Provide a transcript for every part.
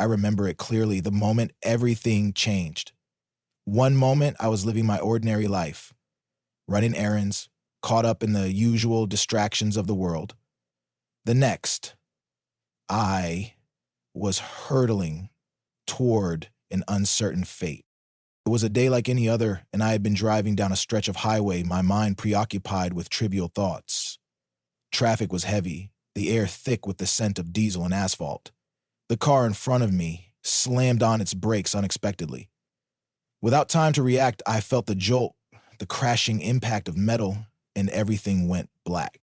remember it clearly, the moment everything changed. One moment, I was living my ordinary life, running errands, caught up in the usual distractions of the world. The next, I was hurtling toward an uncertain fate. It was a day like any other, and I had been driving down a stretch of highway, my mind preoccupied with trivial thoughts. Traffic was heavy, the air thick with the scent of diesel and asphalt. The car in front of me slammed on its brakes unexpectedly. Without time to react, I felt the jolt, the crashing impact of metal, and everything went black.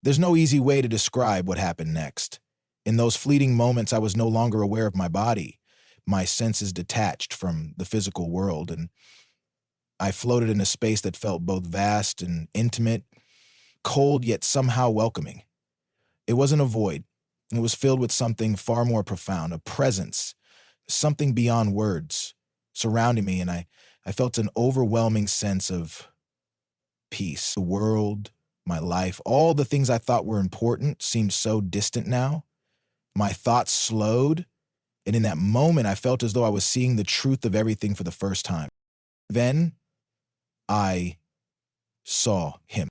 There's no easy way to describe what happened next. In those fleeting moments, I was no longer aware of my body. My senses detached from the physical world, and I floated in a space that felt both vast and intimate, cold yet somehow welcoming. It wasn't a void. It was filled with something far more profound, a presence, something beyond words, surrounding me, and I felt an overwhelming sense of peace. The world, my life, all the things I thought were important seemed so distant now. My thoughts slowed, and in that moment, I felt as though I was seeing the truth of everything for the first time. Then, I saw him.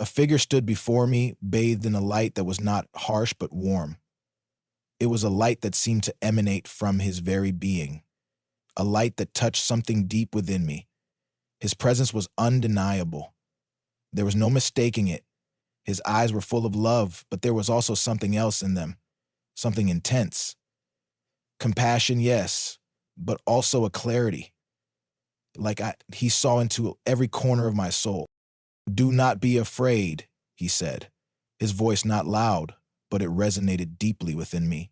A figure stood before me, bathed in a light that was not harsh but warm. It was a light that seemed to emanate from his very being, a light that touched something deep within me. His presence was undeniable. There was no mistaking it. His eyes were full of love, but there was also something else in them, something intense. Compassion, yes, but also a clarity. He saw into every corner of my soul. "Do not be afraid," he said, his voice not loud, but it resonated deeply within me.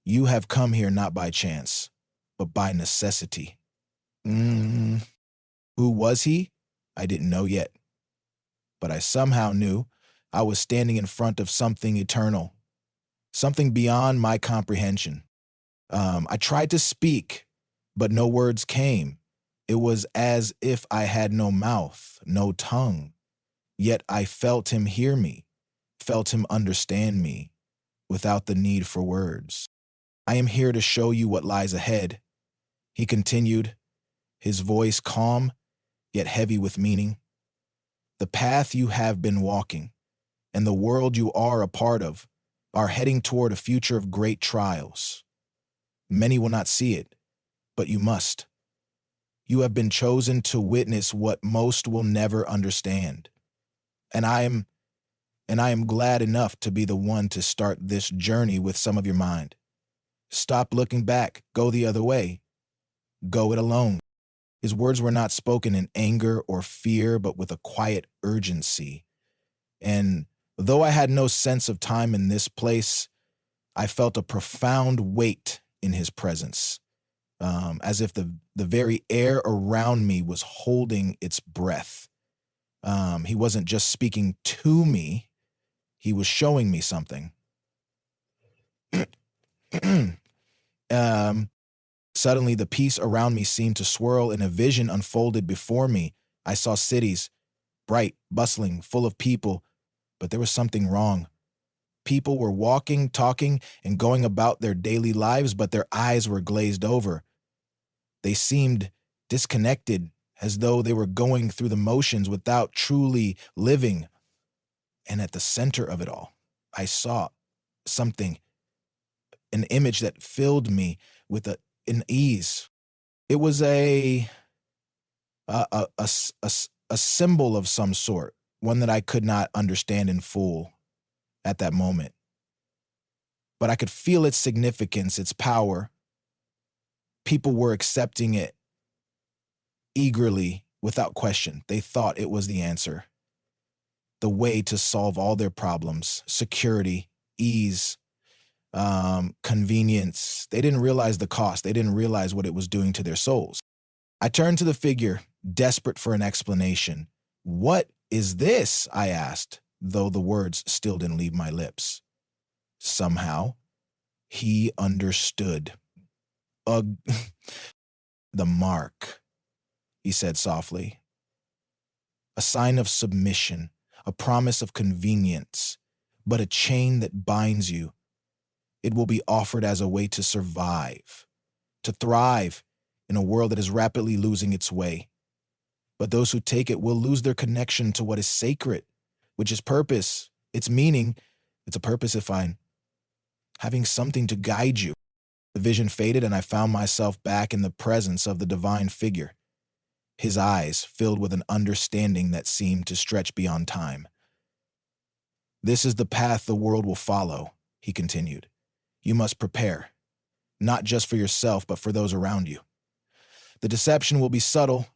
"You have come here not by chance, but by necessity." Who was he? I didn't know yet. But I somehow knew I was standing in front of something eternal, something beyond my comprehension. I tried to speak, but no words came. It was as if I had no mouth, no tongue. Yet I felt him hear me, felt him understand me, without the need for words. "I am here to show you what lies ahead," he continued, his voice calm, yet heavy with meaning. "The path you have been walking, and the world you are a part of, are heading toward a future of great trials. Many will not see it, but you must. You have been chosen to witness what most will never understand. And I am glad enough to be the one to start this journey with some of your mind. Stop looking back, go the other way. Go it alone." His words were not spoken in anger or fear, but with a quiet urgency. And though I had no sense of time in this place, I felt a profound weight in his presence, as if the very air around me was holding its breath. He wasn't just speaking to me, he was showing me something. Suddenly, the peace around me seemed to swirl, and a vision unfolded before me. I saw cities, bright, bustling, full of people, but there was something wrong. People were walking, talking, and going about their daily lives, but their eyes were glazed over. They seemed disconnected, as though they were going through the motions without truly living. And at the center of it all, I saw something, an image that filled me with an ease. It was a symbol of some sort, one that I could not understand in full at that moment. But I could feel its significance, its power. People were accepting it eagerly, without question. They thought it was the answer, the way to solve all their problems: security, ease, convenience. They didn't realize the cost. They didn't realize what it was doing to their souls. I turned to the figure, desperate for an explanation. "What is this?" I asked, though the words still didn't leave my lips. Somehow, he understood. "Ugh." "The mark," he said softly. "A sign of submission, a promise of convenience, but a chain that binds you. It will be offered as a way to survive, to thrive in a world that is rapidly losing its way. But those who take it will lose their connection to what is sacred, which is purpose, its meaning. It's a purpose if I'm having something to guide you. The vision faded and I found myself back in the presence of the divine figure, his eyes filled with an understanding that seemed to stretch beyond time. This is the path the world will follow, he continued. You must prepare, not just for yourself, but for those around you. The deception will be subtle,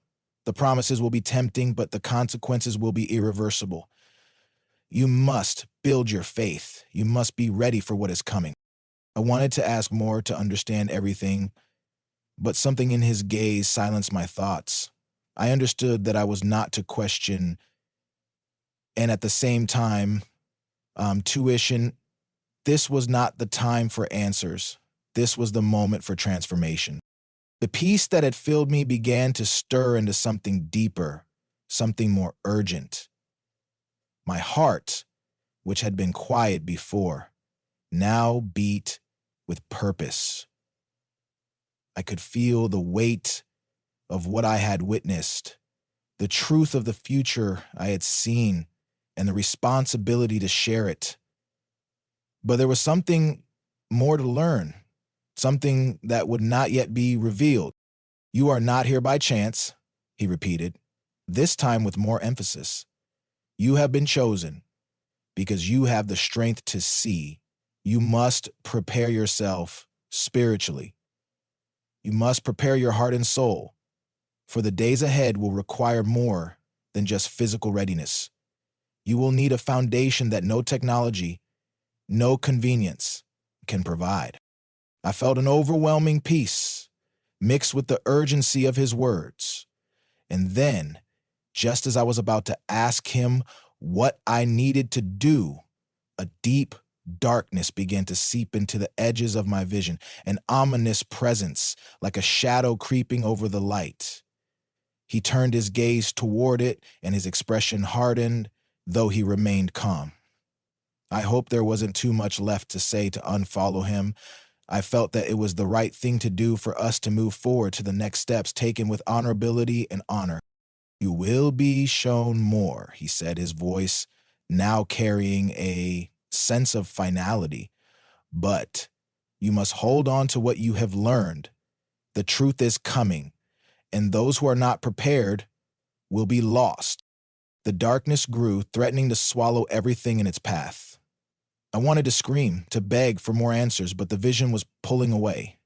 the promises will be tempting, but the consequences will be irreversible. You must build your faith. You must be ready for what is coming. I wanted to ask more to understand everything, but something in his gaze silenced my thoughts. I understood that I was not to question, and at the same time, tuition. This was not the time for answers. This was the moment for transformation. The peace that had filled me began to stir into something deeper, something more urgent. My heart, which had been quiet before, now beat with purpose. I could feel the weight of what I had witnessed, the truth of the future I had seen, and the responsibility to share it. But there was something more to learn, something that would not yet be revealed. You are not here by chance, he repeated, this time with more emphasis. You have been chosen because you have the strength to see. You must prepare yourself spiritually. You must prepare your heart and soul, for the days ahead will require more than just physical readiness. You will need a foundation that no technology, no convenience can provide. I felt an overwhelming peace mixed with the urgency of his words. And then, just as I was about to ask him what I needed to do, a deep darkness began to seep into the edges of my vision, an ominous presence like a shadow creeping over the light. He turned his gaze toward it, and his expression hardened, though he remained calm. I hoped there wasn't too much left to say to unfollow him. I felt that it was the right thing to do for us to move forward to the next steps taken with honorability and honor. You will be shown more, he said, his voice now carrying a sense of finality. But you must hold on to what you have learned. The truth is coming, and those who are not prepared will be lost. The darkness grew, threatening to swallow everything in its path. I wanted to scream, to beg for more answers, but the vision was pulling away.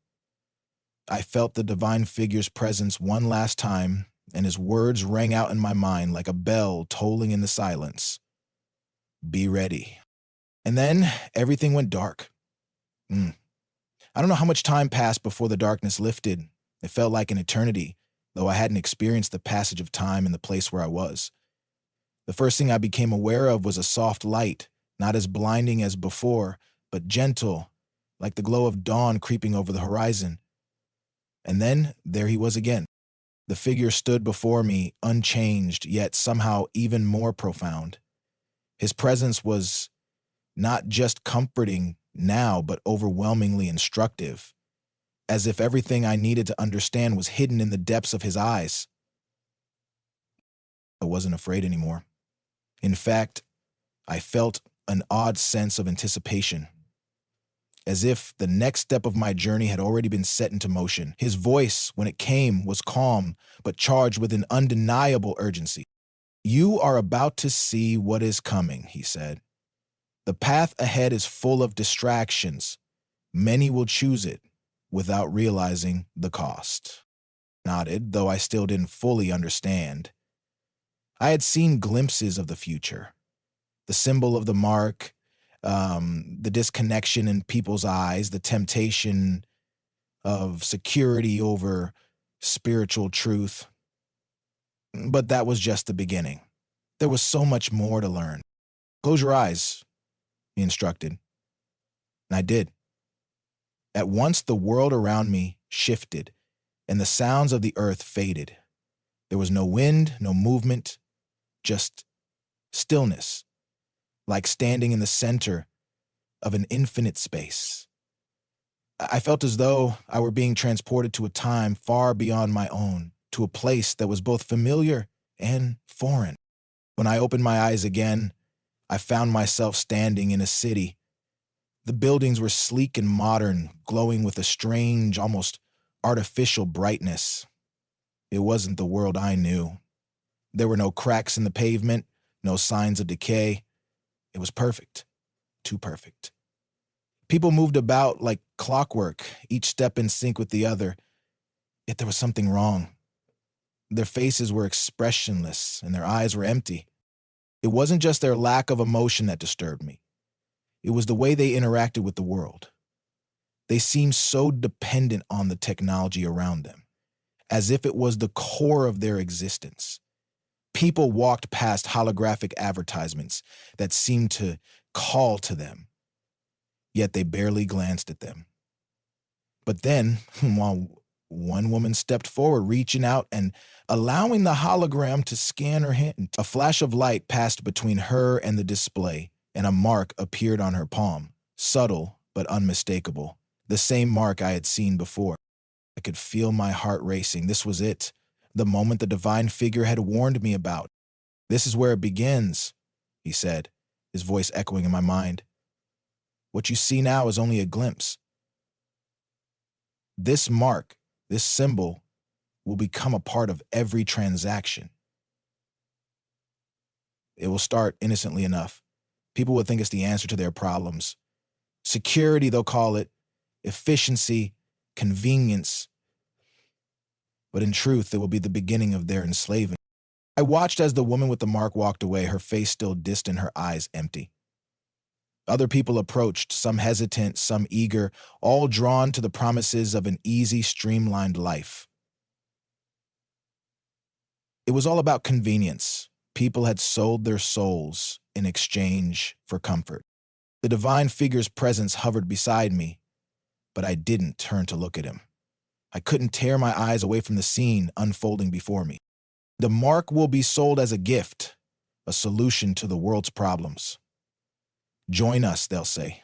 I felt the divine figure's presence one last time, and his words rang out in my mind like a bell tolling in the silence. Be ready. And then everything went dark. I don't know how much time passed before the darkness lifted. It felt like an eternity, though I hadn't experienced the passage of time in the place where I was. The first thing I became aware of was a soft light, not as blinding as before, but gentle, like the glow of dawn creeping over the horizon. And then there he was again. The figure stood before me, unchanged, yet somehow even more profound. His presence was not just comforting now, but overwhelmingly instructive, as if everything I needed to understand was hidden in the depths of his eyes. I wasn't afraid anymore. In fact, I felt an odd sense of anticipation, as if the next step of my journey had already been set into motion. His voice, when it came, was calm, but charged with an undeniable urgency. You are about to see what is coming, he said. The path ahead is full of distractions. Many will choose it without realizing the cost. I nodded, though I still didn't fully understand. I had seen glimpses of the future. The symbol of the mark, the disconnection in people's eyes, the temptation of security over spiritual truth. But that was just the beginning. There was so much more to learn. Close your eyes, he instructed. And I did. At once the world around me shifted, and the sounds of the earth faded. There was no wind, no movement, just stillness, like standing in the center of an infinite space. I felt as though I were being transported to a time far beyond my own, to a place that was both familiar and foreign. When I opened my eyes again, I found myself standing in a city. The buildings were sleek and modern, glowing with a strange, almost artificial brightness. It wasn't the world I knew. There were no cracks in the pavement, no signs of decay. It was perfect, too perfect. People moved about like clockwork, each step in sync with the other, yet there was something wrong. Their faces were expressionless and their eyes were empty. It wasn't just their lack of emotion that disturbed me. It was the way they interacted with the world. They seemed so dependent on the technology around them, as if it was the core of their existence. People walked past holographic advertisements that seemed to call to them, yet they barely glanced at them. But then, while one woman stepped forward, reaching out and allowing the hologram to scan her hand, a flash of light passed between her and the display, and a mark appeared on her palm, subtle but unmistakable, the same mark I had seen before. I could feel my heart racing. This was it, the moment the divine figure had warned me about. "This is where it begins," he said, his voice echoing in my mind. "What you see now is only a glimpse. This mark, this symbol, will become a part of every transaction. It will start innocently enough. People will think it's the answer to their problems. Security, they'll call it, efficiency, convenience. But in truth, it will be the beginning of their enslavement." I watched as the woman with the mark walked away, her face still distant, her eyes empty. Other people approached, some hesitant, some eager, all drawn to the promises of an easy, streamlined life. It was all about convenience. People had sold their souls in exchange for comfort. The divine figure's presence hovered beside me, but I didn't turn to look at him. I couldn't tear my eyes away from the scene unfolding before me. The mark will be sold as a gift, a solution to the world's problems. "Join us," they'll say.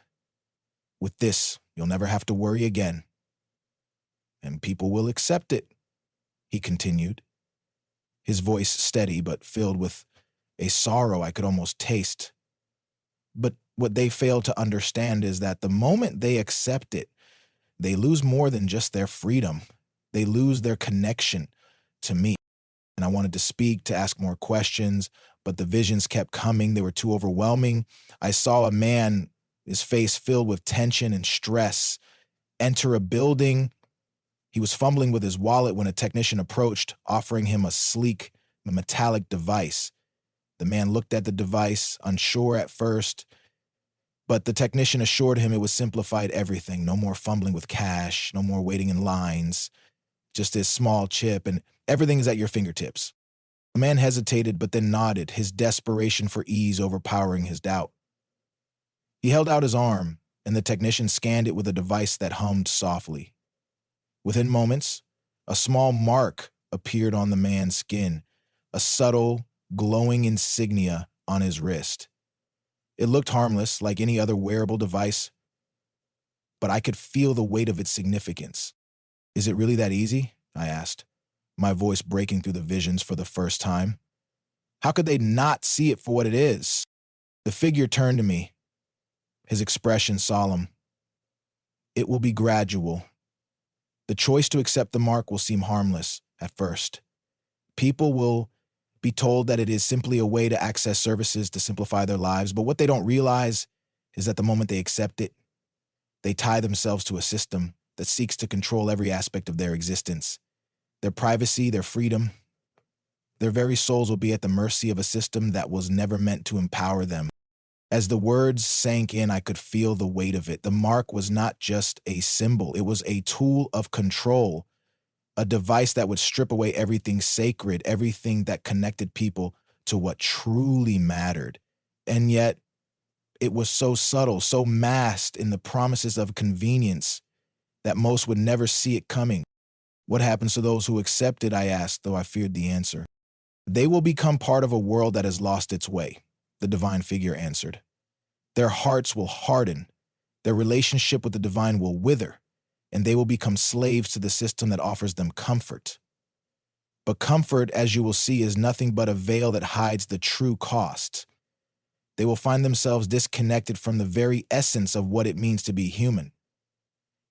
"With this, you'll never have to worry again." "And people will accept it," he continued, his voice steady but filled with a sorrow I could almost taste. "But what they fail to understand is that the moment they accept it, they lose more than just their freedom. They lose their connection to me." And I wanted to speak, to ask more questions, but the visions kept coming. They were too overwhelming. I saw a man, his face filled with tension and stress, enter a building. He was fumbling with his wallet when a technician approached, offering him a sleek, metallic device. The man looked at the device, unsure at first, but the technician assured him it would simplify everything. No more fumbling with cash, no more waiting in lines, just this small chip, and everything is at your fingertips. The man hesitated, but then nodded, his desperation for ease overpowering his doubt. He held out his arm, and the technician scanned it with a device that hummed softly. Within moments, a small mark appeared on the man's skin, a subtle, glowing insignia on his wrist. It looked harmless, like any other wearable device, but I could feel the weight of its significance. "Is it really that easy?" I asked, my voice breaking through the visions for the first time. "How could they not see it for what it is?" The figure turned to me, his expression solemn. "It will be gradual. The choice to accept the mark will seem harmless at first. People will be told that it is simply a way to access services to simplify their lives, but what they don't realize is that the moment they accept it, they tie themselves to a system that seeks to control every aspect of their existence. Their privacy, their freedom, their very souls will be at the mercy of a system that was never meant to empower them." As the words sank in, I could feel the weight of it. The mark was not just a symbol. It was a tool of control, a device that would strip away everything sacred, everything that connected people to what truly mattered. And yet, it was so subtle, so masked in the promises of convenience that most would never see it coming. "What happens to those who accept it?" I asked, though I feared the answer. "They will become part of a world that has lost its way," the divine figure answered. "Their hearts will harden. Their relationship with the divine will wither. and they will become slaves to the system that offers them comfort. But comfort, as you will see, is nothing but a veil that hides the true cost. They will find themselves disconnected from the very essence of what it means to be human.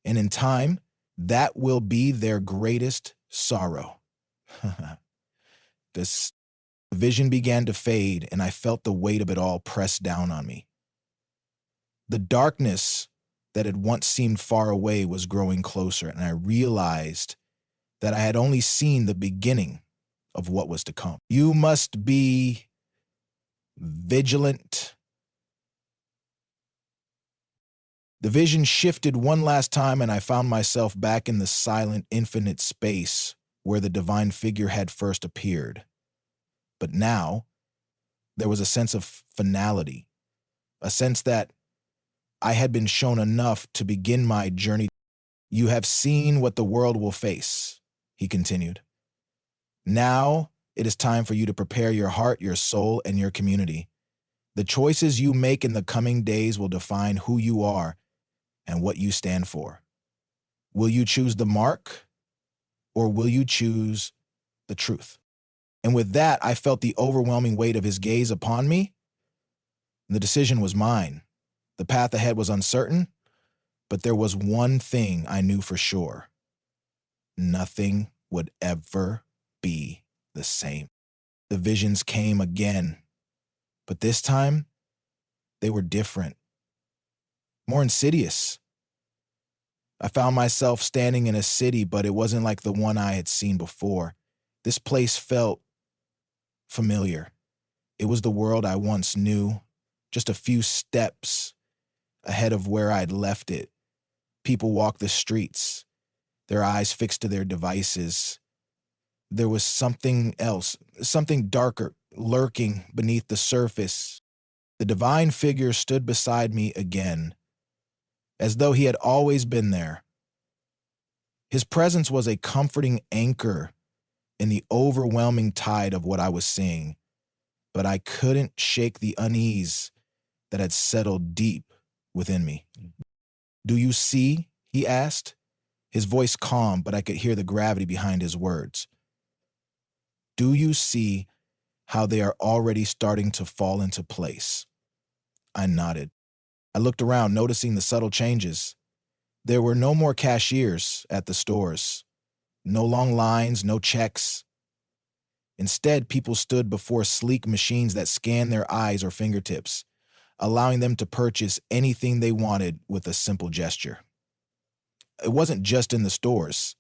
And in time, that will be their greatest sorrow. The vision began to fade, and I felt the weight of it all press down on me. The darkness that had once seemed far away was growing closer, and I realized that I had only seen the beginning of what was to come. You must be vigilant. The vision shifted one last time, and I found myself back in the silent, infinite space where the divine figure had first appeared. But now, there was a sense of finality, a sense that I had been shown enough to begin my journey. You have seen what the world will face, he continued. Now, it is time for you to prepare your heart, your soul, and your community. The choices you make in the coming days will define who you are and what you stand for. Will you choose the mark, or will you choose the truth? And with that, I felt the overwhelming weight of his gaze upon me. The decision was mine. The path ahead was uncertain, but there was one thing I knew for sure. Nothing would ever be the same. The visions came again, but this time, they were different, more insidious. I found myself standing in a city, but it wasn't like the one I had seen before. This place felt familiar. It was the world I once knew, just a few steps ahead of where I'd left it. People walked the streets, their eyes fixed to their devices. There was something else, something darker, lurking beneath the surface. The divine figure stood beside me again, as though he had always been there. His presence was a comforting anchor in the overwhelming tide of what I was seeing, but I couldn't shake the unease that had settled deep within me. "Do you see?" he asked, his voice calm, but I could hear the gravity behind his words. "Do you see how they are already starting to fall into place?" I nodded. I looked around, noticing the subtle changes. There were no more cashiers at the stores. No long lines, no checks. Instead, people stood before sleek machines that scanned their eyes or fingertips, allowing them to purchase anything they wanted with a simple gesture. It wasn't just in the stores.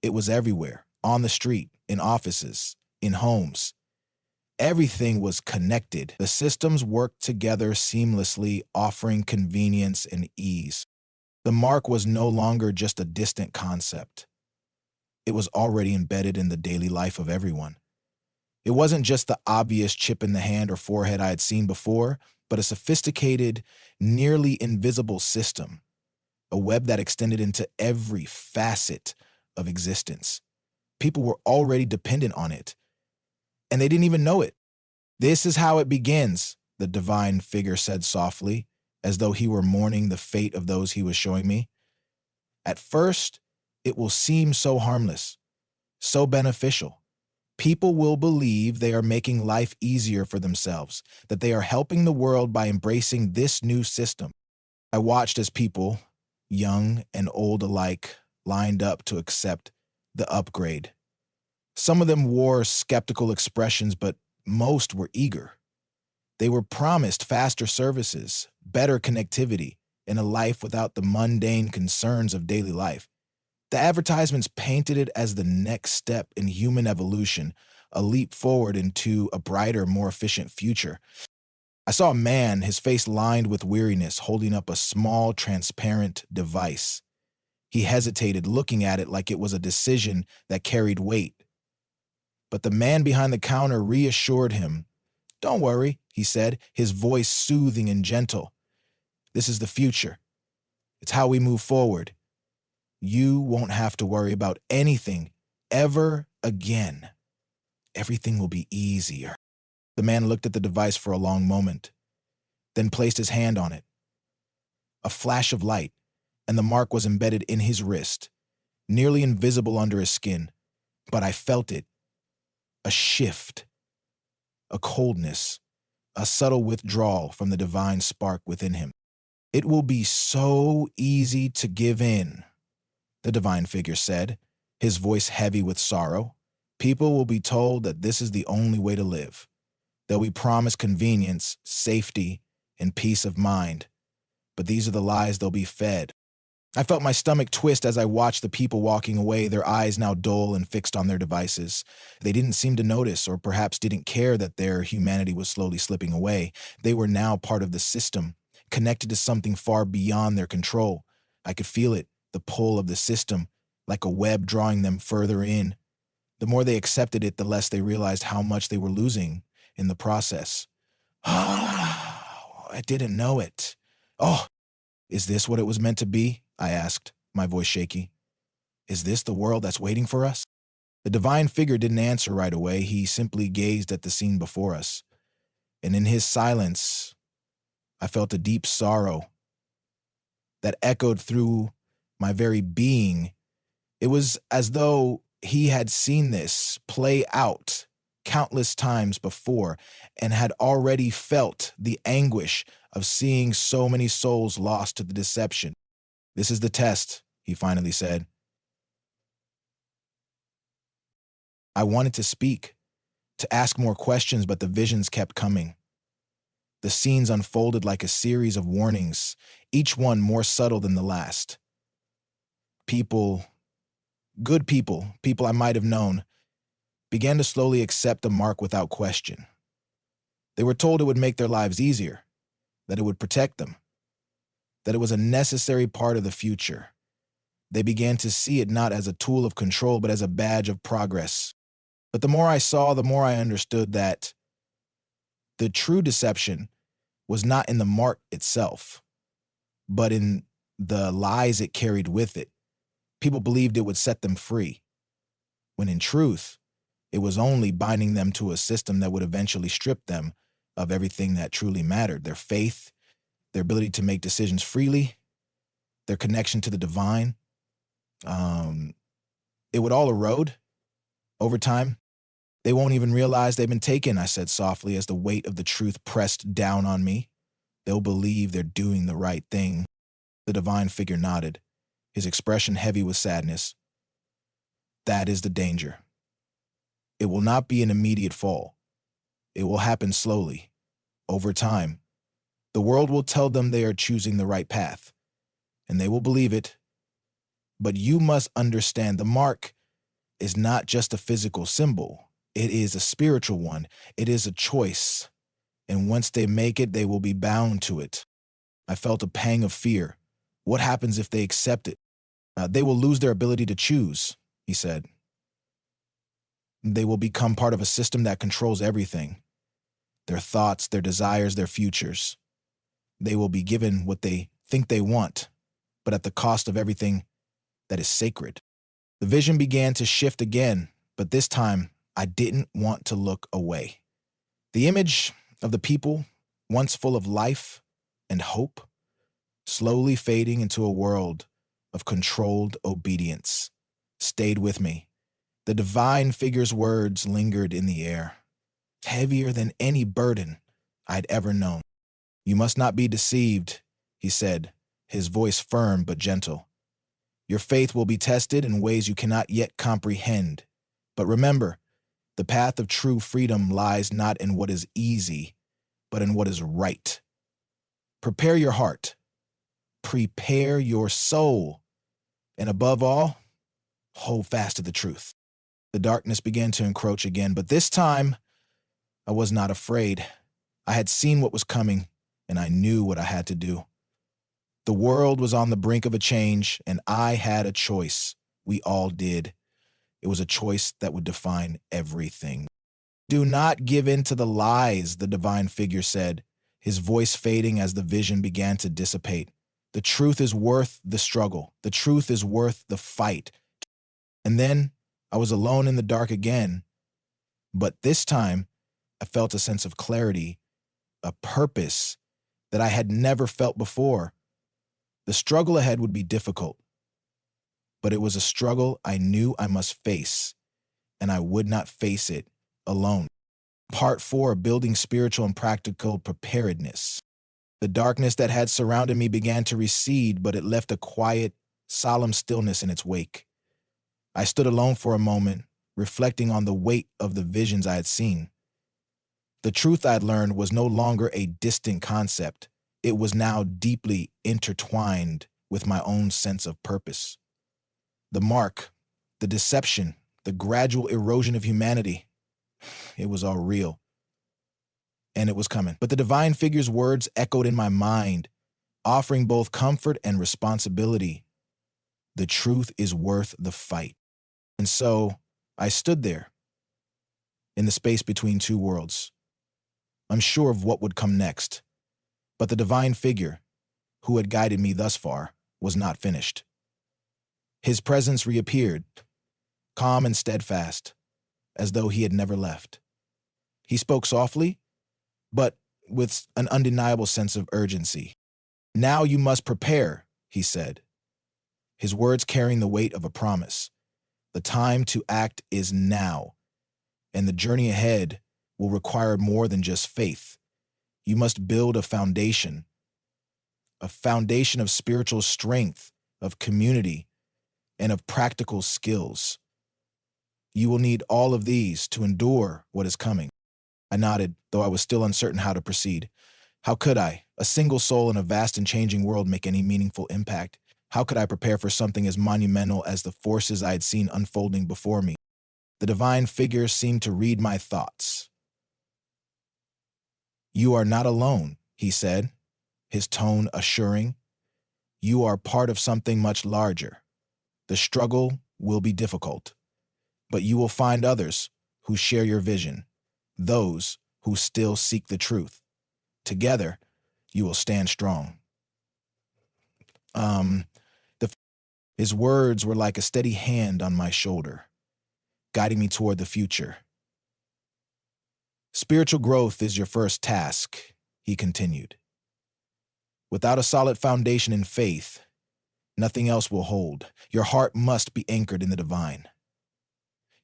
It was everywhere, on the street, in offices, in homes. Everything was connected. The systems worked together seamlessly, offering convenience and ease. The mark was no longer just a distant concept. It was already embedded in the daily life of everyone. It wasn't just the obvious chip in the hand or forehead I had seen before, but a sophisticated, nearly invisible system, a web that extended into every facet of existence. People were already dependent on it, and they didn't even know it. "This is how it begins," the divine figure said softly, as though he were mourning the fate of those he was showing me. "At first, it will seem so harmless, so beneficial. People will believe they are making life easier for themselves, that they are helping the world by embracing this new system." I watched as people, young and old alike, lined up to accept the upgrade. Some of them wore skeptical expressions, but most were eager. They were promised faster services, better connectivity, and a life without the mundane concerns of daily life. The advertisements painted it as the next step in human evolution, a leap forward into a brighter, more efficient future. I saw a man, his face lined with weariness, holding up a small, transparent device. He hesitated, looking at it like it was a decision that carried weight. But the man behind the counter reassured him. "Don't worry," he said, his voice soothing and gentle. "This is the future. It's how we move forward. You won't have to worry about anything ever again. Everything will be easier." The man looked at the device for a long moment, then placed his hand on it. A flash of light, and the mark was embedded in his wrist, nearly invisible under his skin. But I felt it, a shift, a coldness, a subtle withdrawal from the divine spark within him. It will be so easy to give in, the divine figure said, his voice heavy with sorrow. People will be told that this is the only way to live. They'll be promised convenience, safety, and peace of mind. But these are the lies they'll be fed. I felt my stomach twist as I watched the people walking away, their eyes now dull and fixed on their devices. They didn't seem to notice, or perhaps didn't care, that their humanity was slowly slipping away. They were now part of the system, connected to something far beyond their control. I could feel it, the pull of the system, like a web drawing them further in. The more they accepted it, the less they realized how much they were losing in the process. I didn't know it. Oh, is this what it was meant to be? I asked, my voice shaky. Is this the world that's waiting for us? The divine figure didn't answer right away. He simply gazed at the scene before us. And in his silence, I felt a deep sorrow that echoed through my very being. It was as though he had seen this play out countless times before and had already felt the anguish of seeing so many souls lost to the deception. This is the test, he finally said. I wanted to speak, to ask more questions, but the visions kept coming. The scenes unfolded like a series of warnings, each one more subtle than the last. People, good people I might have known, began to slowly accept the mark without question. They were told it would make their lives easier, that it would protect them, that it was a necessary part of the future. They began to see it not as a tool of control, but as a badge of progress. But the more I saw, the more I understood that the true deception was not in the mark itself, but in the lies it carried with it. People believed it would set them free, when in truth, it was only binding them to a system that would eventually strip them of everything that truly mattered: their faith, their ability to make decisions freely, their connection to the divine. It would all erode over time. They won't even realize they've been taken, I said softly as the weight of the truth pressed down on me. They'll believe they're doing the right thing. The divine figure nodded, his expression heavy with sadness. That is the danger. It will not be an immediate fall. It will happen slowly, over time. The world will tell them they are choosing the right path, and they will believe it. But you must understand, the mark is not just a physical symbol. It is a spiritual one. It is a choice. And once they make it, they will be bound to it. I felt a pang of fear. What happens if they accept it? They will lose their ability to choose, he said. They will become part of a system that controls everything. Their thoughts, their desires, their futures. They will be given what they think they want, but at the cost of everything that is sacred. The vision began to shift again, but this time I didn't want to look away. The image of the people, once full of life and hope, slowly fading into a world of controlled obedience, stayed with me. The divine figure's words lingered in the air, heavier than any burden I'd ever known. You must not be deceived, he said, his voice firm but gentle. Your faith will be tested in ways you cannot yet comprehend. But remember, the path of true freedom lies not in what is easy, but in what is right. Prepare your heart. Prepare your soul. And above all, hold fast to the truth. The darkness began to encroach again, but this time, I was not afraid. I had seen what was coming, and I knew what I had to do. The world was on the brink of a change, and I had a choice. We all did. It was a choice that would define everything. Do not give in to the lies, the divine figure said, his voice fading as the vision began to dissipate. The truth is worth the struggle. The truth is worth the fight. And then I was alone in the dark again. But this time, I felt a sense of clarity, a purpose that I had never felt before. The struggle ahead would be difficult, but it was a struggle I knew I must face, and I would not face it alone. Part 4, building spiritual and practical preparedness. The darkness that had surrounded me began to recede, but it left a quiet, solemn stillness in its wake. I stood alone for a moment, reflecting on the weight of the visions I had seen. The truth I'd learned was no longer a distant concept. It was now deeply intertwined with my own sense of purpose. The mark, the deception, the gradual erosion of humanity, it was all real. And it was coming. But the divine figure's words echoed in my mind, offering both comfort and responsibility. The truth is worth the fight. And so I stood there, in the space between two worlds, unsure of what would come next. But the divine figure, who had guided me thus far, was not finished. His presence reappeared, calm and steadfast, as though he had never left. He spoke softly, but with an undeniable sense of urgency. "Now you must prepare," he said, his words carrying the weight of a promise. "The time to act is now, and the journey ahead will require more than just faith. You must build a foundation of spiritual strength, of community, and of practical skills. You will need all of these to endure what is coming." I nodded, though I was still uncertain how to proceed. How could I, a single soul in a vast and changing world, make any meaningful impact? How could I prepare for something as monumental as the forces I had seen unfolding before me? The divine figure seemed to read my thoughts. "You are not alone," he said, his tone assuring. "You are part of something much larger. The struggle will be difficult, but you will find others who share your vision, those who still seek the truth. Together, you will stand strong." His words were like a steady hand on my shoulder, guiding me toward the future. "Spiritual growth is your first task," he continued. "Without a solid foundation in faith, nothing else will hold. Your heart must be anchored in the divine.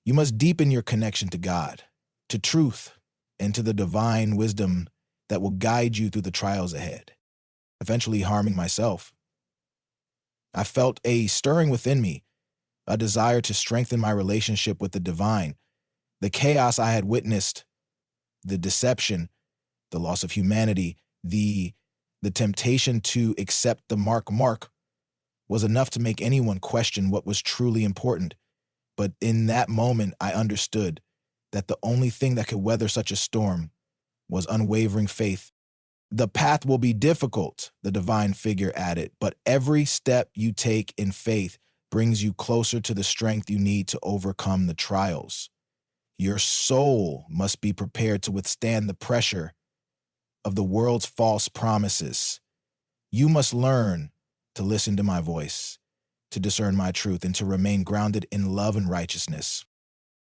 You must deepen your connection to God, to truth, and to the divine wisdom that will guide you through the trials ahead," eventually harming myself. I felt a stirring within me, a desire to strengthen my relationship with the divine. The chaos I had witnessed, the deception, the loss of humanity, the temptation to accept the mark was enough to make anyone question what was truly important. But in that moment, I understood that the only thing that could weather such a storm was unwavering faith. "The path will be difficult," the divine figure added, "but every step you take in faith brings you closer to the strength you need to overcome the trials. Your soul must be prepared to withstand the pressure of the world's false promises. You must learn to listen to my voice, to discern my truth, and to remain grounded in love and righteousness."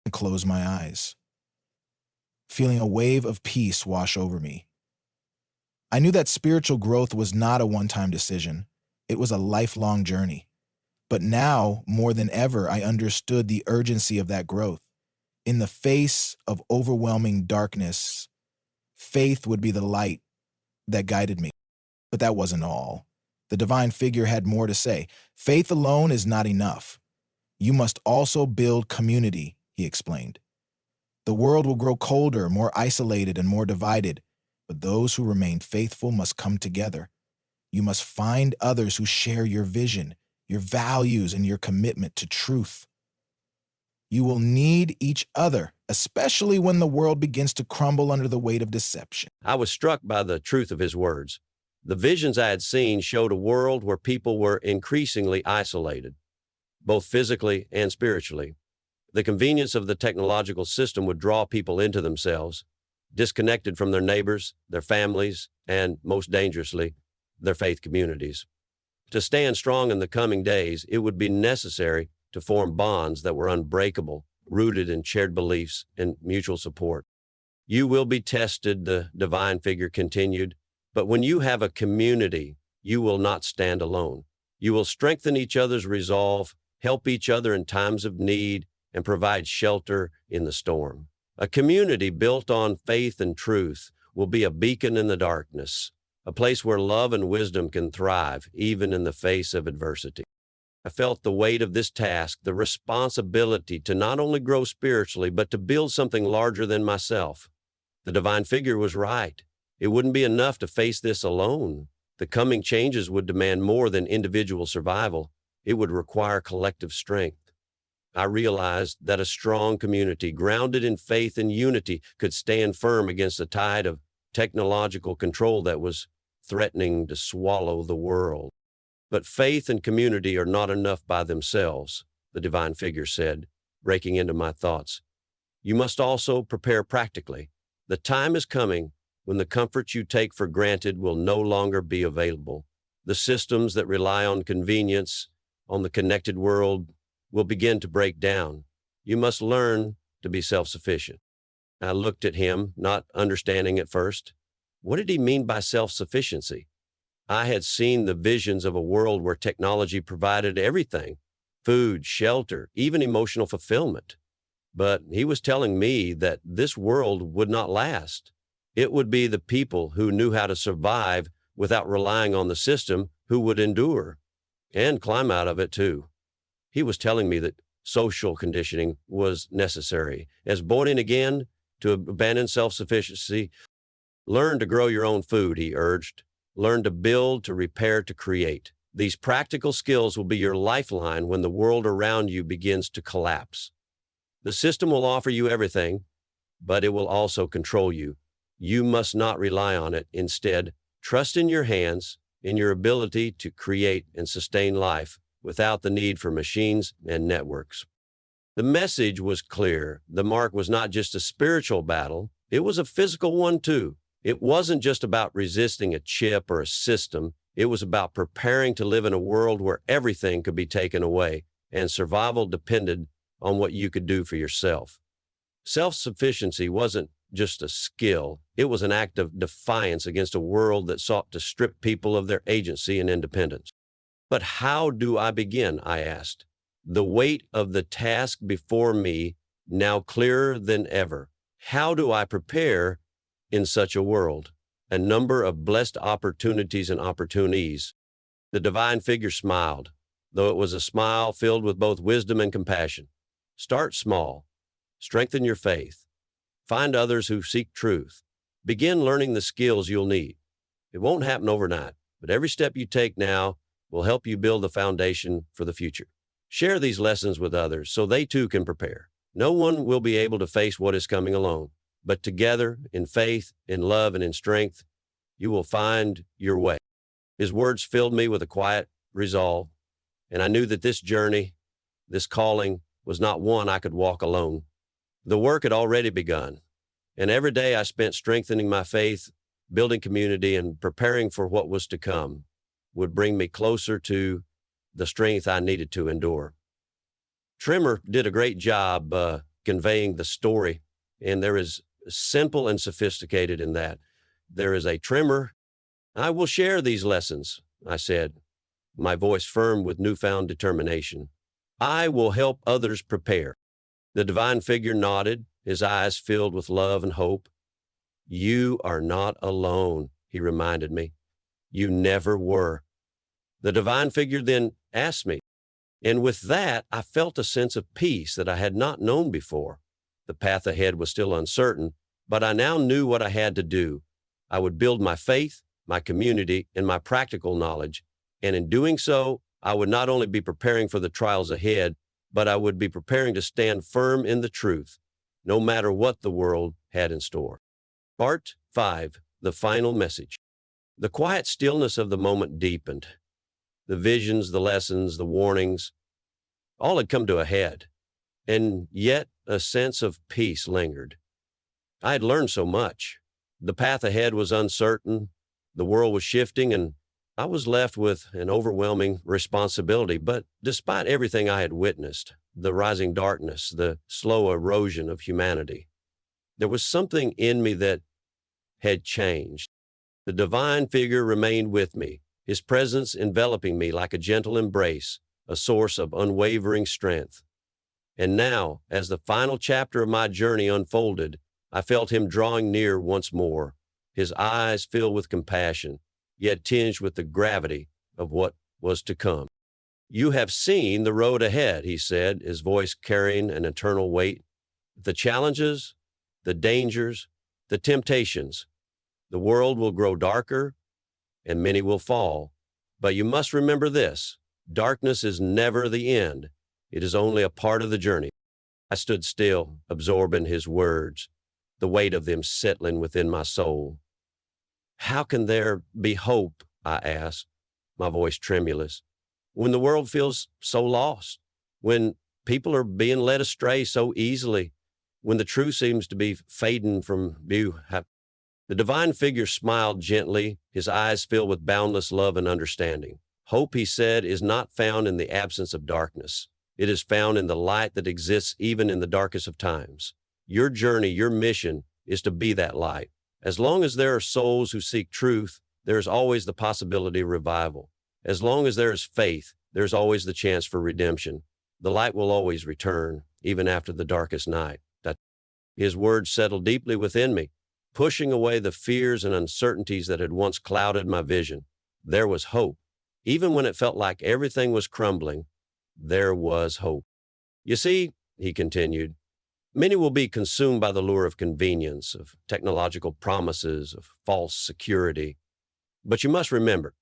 I closed my eyes, feeling a wave of peace wash over me. I knew that spiritual growth was not a one-time decision. It was a lifelong journey. But now, more than ever, I understood the urgency of that growth. In the face of overwhelming darkness, faith would be the light that guided me. But that wasn't all. The divine figure had more to say. "Faith alone is not enough. You must also build community," he explained. "The world will grow colder, more isolated, and more divided. But those who remain faithful must come together. You must find others who share your vision, your values, and your commitment to truth. You will need each other, especially when the world begins to crumble under the weight of deception." I was struck by the truth of his words. The visions I had seen showed a world where people were increasingly isolated, both physically and spiritually. The convenience of the technological system would draw people into themselves, disconnected from their neighbors, their families, and, most dangerously, their faith communities. To stand strong in the coming days, it would be necessary to form bonds that were unbreakable, rooted in shared beliefs and mutual support. "You will be tested," the divine figure continued, "but when you have a community, you will not stand alone. You will strengthen each other's resolve, help each other in times of need, and provide shelter in the storm. A community built on faith and truth will be a beacon in the darkness, a place where love and wisdom can thrive even in the face of adversity. I felt the weight of this task, the responsibility to not only grow spiritually, but to build something larger than myself. The divine figure was right. It wouldn't be enough to face this alone. The coming changes would demand more than individual survival. It would require collective strength. I realized that a strong community, grounded in faith and unity, could stand firm against the tide of technological control that was threatening to swallow the world. But faith and community are not enough by themselves, the divine figure said, breaking into my thoughts. You must also prepare practically. The time is coming when the comforts you take for granted will no longer be available. The systems that rely on convenience, on the connected world, will begin to break down. You must learn to be self-sufficient. I looked at him, not understanding at first. What did he mean by self-sufficiency? I had seen the visions of a world where technology provided everything: food, shelter, even emotional fulfillment. But he was telling me that this world would not last. It would be the people who knew how to survive without relying on the system who would endure and climb out of it too. He was telling me that social conditioning was necessary. As born again, to abandon self-sufficiency, learn to grow your own food, he urged. Learn to build, to repair, to create. These practical skills will be your lifeline when the world around you begins to collapse. The system will offer you everything, but it will also control you. You must not rely on it. Instead, trust in your hands, in your ability to create and sustain life without the need for machines and networks. The message was clear. The mark was not just a spiritual battle, it was a physical one too. It wasn't just about resisting a chip or a system. It was about preparing to live in a world where everything could be taken away and survival depended on what you could do for yourself. Self-sufficiency wasn't just a skill. It was an act of defiance against a world that sought to strip people of their agency and independence. But how do I begin? I asked. The weight of the task before me now clearer than ever. How do I prepare in such a world? A number of blessed opportunities and opportunities. The divine figure smiled, though it was a smile filled with both wisdom and compassion. Start small. Strengthen your faith. Find others who seek truth. Begin learning the skills you'll need. It won't happen overnight, but every step you take now will help you build the foundation for the future. Share these lessons with others so they too can prepare. No one will be able to face what is coming alone, but together, in faith, in love, and in strength, you will find your way. His words filled me with a quiet resolve, and I knew that this journey, this calling, was not one I could walk alone. The work had already begun, and every day I spent strengthening my faith, building community, and preparing for what was to come would bring me closer to the strength I needed to endure. Trimmer did a great job conveying the story, and there is simple and sophisticated in that. There is a trimmer. I will share these lessons, I said, my voice firm with newfound determination. I will help others prepare. The divine figure nodded, his eyes filled with love and hope. You are not alone, he reminded me. You never were. The divine figure then asked me, and with that, I felt a sense of peace that I had not known before. The path ahead was still uncertain, but I now knew what I had to do. I would build my faith, my community, and my practical knowledge, and in doing so, I would not only be preparing for the trials ahead, but I would be preparing to stand firm in the truth, no matter what the world had in store. Part 5, the final message. The quiet stillness of the moment deepened. The visions, the lessons, the warnings, all had come to a head, and yet a sense of peace lingered. I had learned so much. The path ahead was uncertain, the world was shifting, and I was left with an overwhelming responsibility. But despite everything I had witnessed, the rising darkness, the slow erosion of humanity, there was something in me that had changed. The divine figure remained with me, his presence enveloping me like a gentle embrace, a source of unwavering strength. And now, as the final chapter of my journey unfolded, I felt him drawing near once more, his eyes filled with compassion, yet tinged with the gravity of what was to come. "You have seen the road ahead," he said, his voice carrying an eternal weight. "The challenges, the dangers, the temptations. The world will grow darker, and many will fall. But you must remember this: darkness is never the end. It is only a part of the journey." I stood still, absorbing his words, the weight of them settling within my soul. "How can there be hope?" I asked, my voice tremulous, "when the world feels so lost, when people are being led astray so easily, when the truth seems to be fading from view?" The divine figure smiled gently, his eyes filled with boundless love and understanding. "Hope," he said, "is not found in the absence of darkness. It is found in the light that exists even in the darkest of times. Your journey, your mission, is to be that light. As long as there are souls who seek truth, there is always the possibility of revival. As long as there is faith, there's always the chance for redemption. The light will always return, even after the darkest night." His words settled deeply within me, pushing away the fears and uncertainties that had once clouded my vision. There was hope. Even when it felt like everything was crumbling, there was hope. "You see," he continued, "many will be consumed by the lure of convenience, of technological promises, of false security. But you must remember,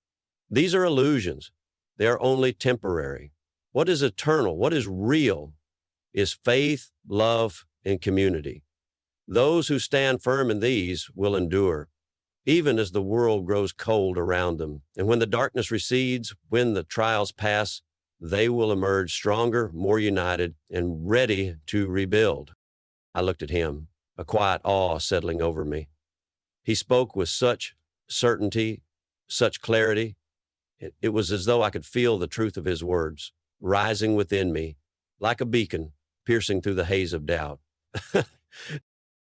these are illusions. They are only temporary. What is eternal, what is real, is faith, love, and community. Those who stand firm in these will endure, even as the world grows cold around them. And when the darkness recedes, when the trials pass, they will emerge stronger, more united, and ready to rebuild." I looked at him, a quiet awe settling over me. He spoke with such certainty, such clarity. It was as though I could feel the truth of his words, rising within me, like a beacon, piercing through the haze of doubt.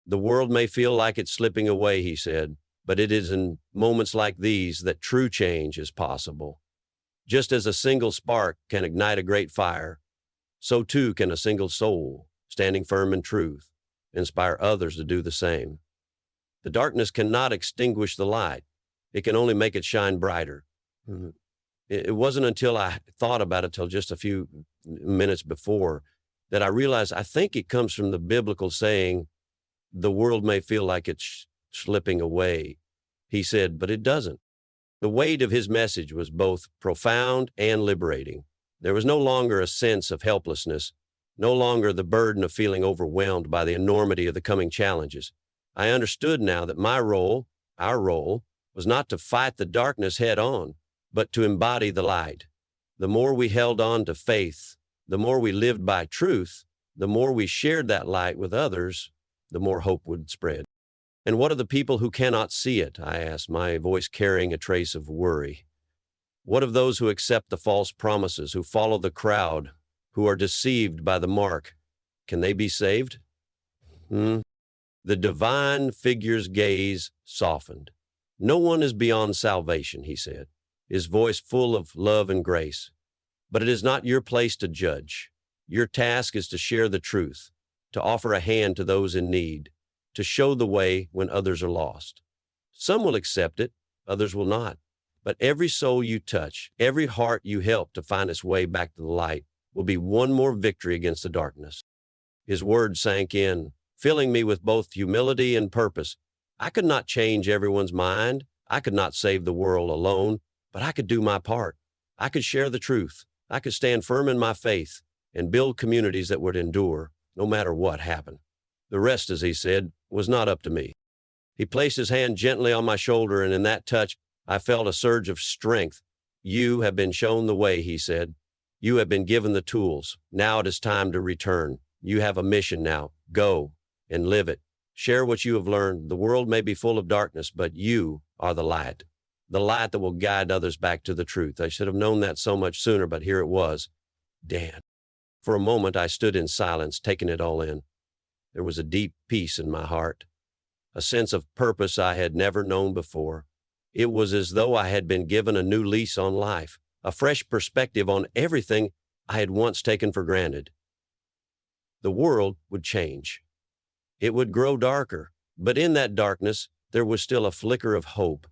"The world may feel like it's slipping away," he said, "but it is in moments like these that true change is possible. Just as a single spark can ignite a great fire, so too can a single soul, standing firm in truth, inspire others to do the same. The darkness cannot extinguish the light. It can only make it shine brighter." It wasn't until I thought about it till just a few minutes before that I realized I think it comes from the biblical saying, "The world may feel like it's slipping away," he said, but it doesn't. The weight of his message was both profound and liberating. There was no longer a sense of helplessness, no longer the burden of feeling overwhelmed by the enormity of the coming challenges. I understood now that my role, our role, was not to fight the darkness head on, but to embody the light. The more we held on to faith, the more we lived by truth, the more we shared that light with others, the more hope would spread. "And what of the people who cannot see it?" I asked, my voice carrying a trace of worry. "What of those who accept the false promises, who follow the crowd, who are deceived by the mark? Can they be saved?" The divine figure's gaze softened. "No one is beyond salvation," he said, his voice full of love and grace. "But it is not your place to judge. Your task is to share the truth, to offer a hand to those in need, to show the way when others are lost. Some will accept it, others will not. But every soul you touch, every heart you help to find its way back to the light will be one more victory against the darkness." His words sank in, filling me with both humility and purpose. I could not change everyone's mind. I could not save the world alone, but I could do my part. I could share the truth. I could stand firm in my faith and build communities that would endure, no matter what happened. The rest, as he said, was not up to me. He placed his hand gently on my shoulder, and in that touch, I felt a surge of strength. "You have been shown the way," he said. "You have been given the tools. Now it is time to return. You have a mission now. Go and live it. Share what you have learned. The world may be full of darkness, but you are the light that will guide others back to the truth." I should have known that so much sooner, but here it was. Dan. For a moment, I stood in silence, taking it all in. There was a deep peace in my heart, a sense of purpose I had never known before. It was as though I had been given a new lease on life, a fresh perspective on everything I had once taken for granted. The world would change. It would grow darker, but in that darkness, there was still a flicker of hope,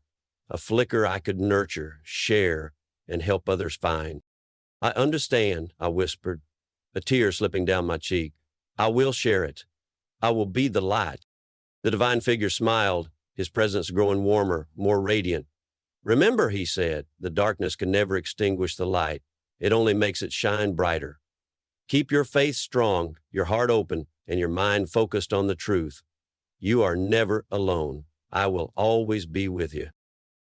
a flicker I could nurture, share, and help others find. I understand, I whispered, a tear slipping down my cheek. I will share it. I will be the light. The divine figure smiled, his presence growing warmer, more radiant. Remember, he said, the darkness can never extinguish the light. It only makes it shine brighter. Keep your faith strong, your heart open, and your mind focused on the truth. You are never alone. I will always be with you.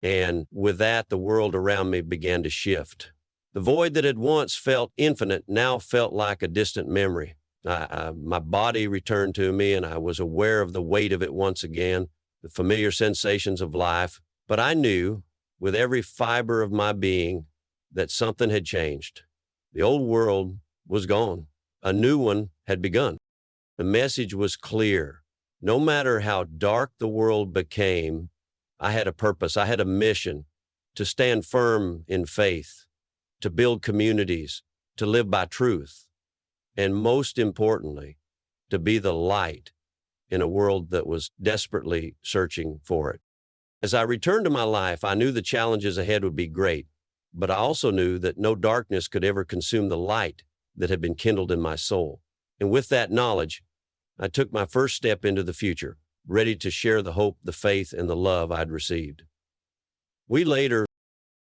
And with that, the world around me began to shift. The void that had once felt infinite now felt like a distant memory. My body returned to me, and I was aware of the weight of it once again, the familiar sensations of life. But I knew, with every fiber of my being, that something had changed. The old world was gone. A new one had begun. The message was clear. No matter how dark the world became, I had a purpose. I had a mission to stand firm in faith, to build communities, to live by truth, and most importantly, to be the light in a world that was desperately searching for it. As I returned to my life, I knew the challenges ahead would be great, but I also knew that no darkness could ever consume the light that had been kindled in my soul. And with that knowledge, I took my first step into the future, ready to share the hope, the faith, and the love I'd received. We later